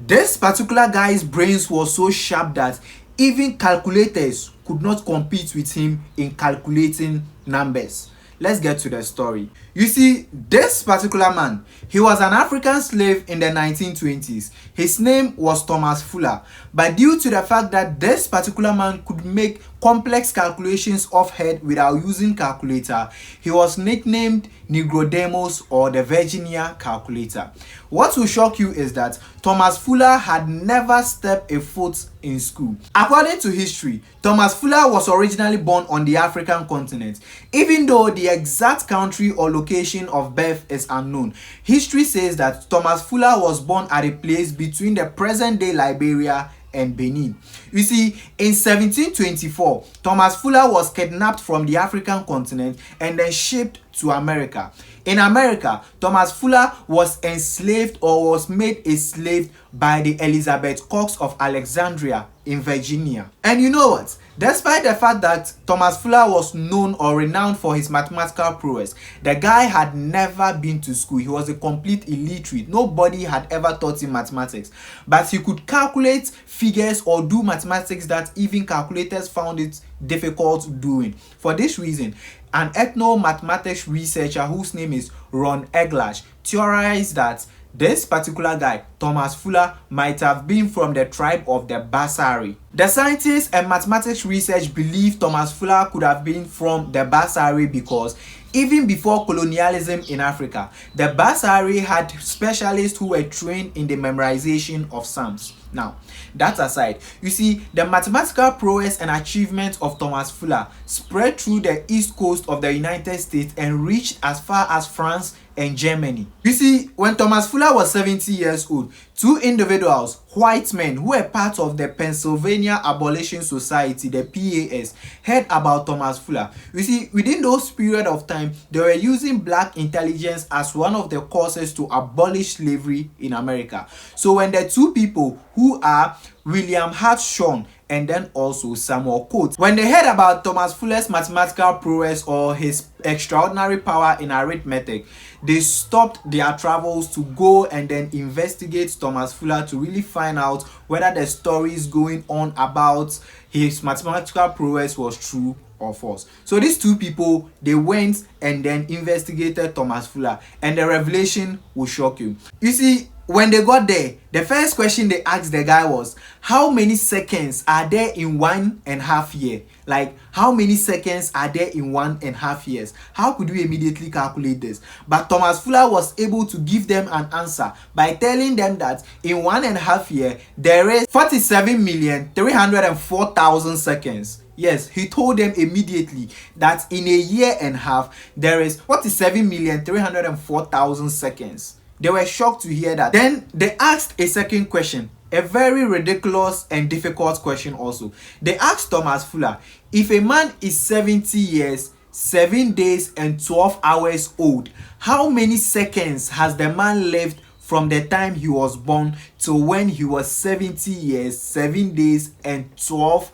This particular guy's brains was so sharp that even calculators could not compete with him in calculating numbers. Let's get to the story. You see, this particular man, he was an African slave in the 1920s. His name was Thomas Fuller. But due to the fact that this particular man could make complex calculations off head without using calculator, he was nicknamed Nicodemus, or the Virginia calculator. What will shock you is that Thomas Fuller had never stepped a foot in school. According to history, Thomas Fuller was originally born on the African continent. Even though the exact country or location of birth is unknown, history says that Thomas Fuller was born at a place between the present-day Liberia and Benin. You see, in 1724, Thomas Fuller was kidnapped from the African continent and then shipped to America. In America, Thomas Fuller was enslaved, or was made a slave, by the Elizabeth Cox of Alexandria in Virginia. And you know what? Despite the fact that Thomas Fuller was known or renowned for his mathematical prowess, the guy had never been to school. He was a complete illiterate. Nobody had ever taught him mathematics. But he could calculate figures or do mathematics that even calculators found it difficult doing. For this reason, an ethno-mathematics researcher whose name is Ron Eglash theorized that this particular guy, Thomas Fuller, might have been from the tribe of the Basari. The scientists and mathematics research believe Thomas Fuller could have been from the Basari because even before colonialism in Africa, the Basari had specialists who were trained in the memorization of Psalms. Now, that aside, you see, the mathematical prowess and achievements of Thomas Fuller spread through the east coast of the United States and reached as far as France and Germany. You see, when Thomas Fuller was 70 years old, two individuals, white men who were part of the Pennsylvania Abolition Society, the PAS, heard about Thomas Fuller. You see, within those period of time, they were using black intelligence as one of the causes to abolish slavery in America. So when the two people, who are William Hartshorne and then also Samuel Coates, when they heard about Thomas Fuller's mathematical prowess or his extraordinary power in arithmetic, they stopped their travels to go and then investigate Thomas Fuller to really find out whether the stories going on about his mathematical prowess was true or false. So these two people, they went and then investigated Thomas Fuller, and the revelation will shock you. You see, when they got there, the first question they asked the guy was, how many seconds are there in 1.5 years? Like, how many seconds are there in 1.5 years? How could we immediately calculate this? But Thomas Fuller was able to give them an answer by telling them that in 1.5 years, there is 47,304,000 seconds. Yes, he told them immediately that in a year and a half, there is 47,304,000 seconds. They were shocked to hear that. Then they asked a second question, a very ridiculous and difficult question also. They asked Thomas Fuller, if a man is 70 years, 7 days and 12 hours old, how many seconds has the man lived from the time he was born to when he was 70 years, 7 days and 12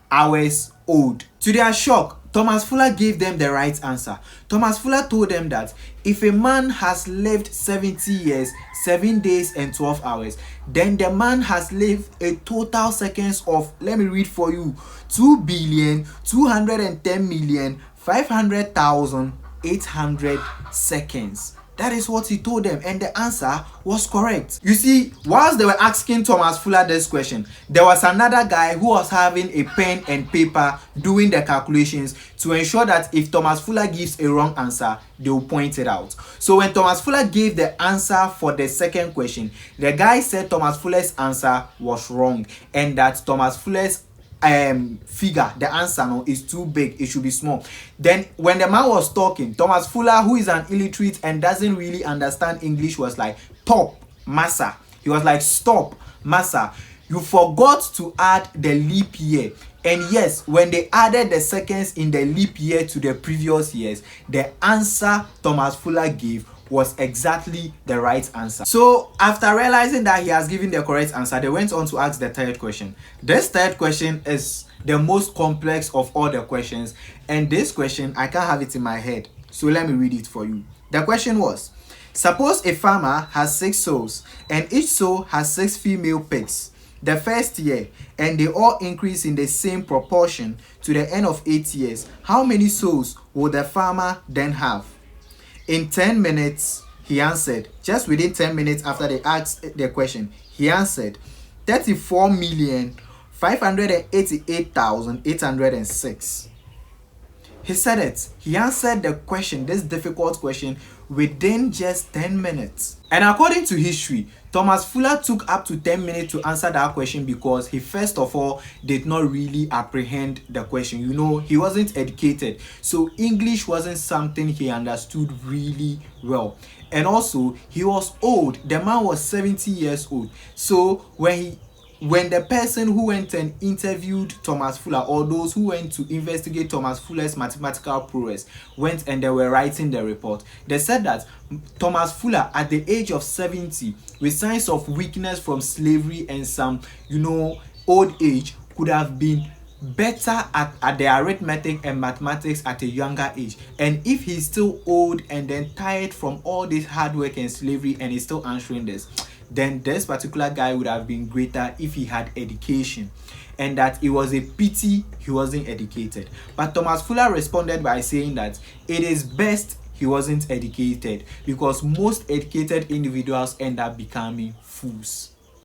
hours old? To their shock, Thomas Fuller gave them the right answer. Thomas Fuller told them that if a man has lived 70 years, 7 days and 12 hours, then the man has lived a total seconds of, let me read for you, 2,210,500,800 seconds. That is what he told them, and the answer was correct. You see, whilst they were asking Thomas Fuller this question, there was another guy who was having a pen and paper doing the calculations to ensure that if Thomas Fuller gives a wrong answer, they will point it out. So when Thomas Fuller gave the answer for the second question, the guy said Thomas Fuller's answer was wrong and that Thomas Fuller's figure, the answer no, is too big, it should be small. Then when the man was talking, Thomas Fuller, who is an illiterate and doesn't really understand English, was like, top massa. He was like, stop massa, you forgot to add the leap year. And yes, when they added the seconds in the leap year to the previous years, the answer Thomas Fuller gave was exactly the right answer. So after realizing that he has given the correct answer, they went on to ask the third question. This third question is the most complex of all the questions, and this question, I can't have it in my head, so let me read it for you. The question was, Suppose a farmer has 6 sows and each sow has 6 female pigs the first year, and they all increase in the same proportion to the end of 8 years. How many sows will the farmer then have? In 10 minutes, he answered, just within 10 minutes after they asked the question, he answered 34,588,806. He said it. He answered the question, this difficult question, within just 10 minutes. And according to history, Thomas Fuller took up to 10 minutes to answer that question because he first of all did not really apprehend the question. You know, he wasn't educated, so English wasn't something he understood really well. And also, he was old. The man was 70 years old. So when the person who went and interviewed Thomas Fuller, or those who went to investigate Thomas Fuller's mathematical prowess, went and they were writing the report, they said that Thomas Fuller, at the age of 70, with signs of weakness from slavery and some, old age, could have been better at the arithmetic and mathematics at a younger age. And if he's still old and then tired from all this hard work and slavery and he's still answering this, then this particular guy would have been greater if he had education, and that it was a pity he wasn't educated. But Thomas Fuller responded by saying that it is best he wasn't educated, because most educated individuals end up becoming fools.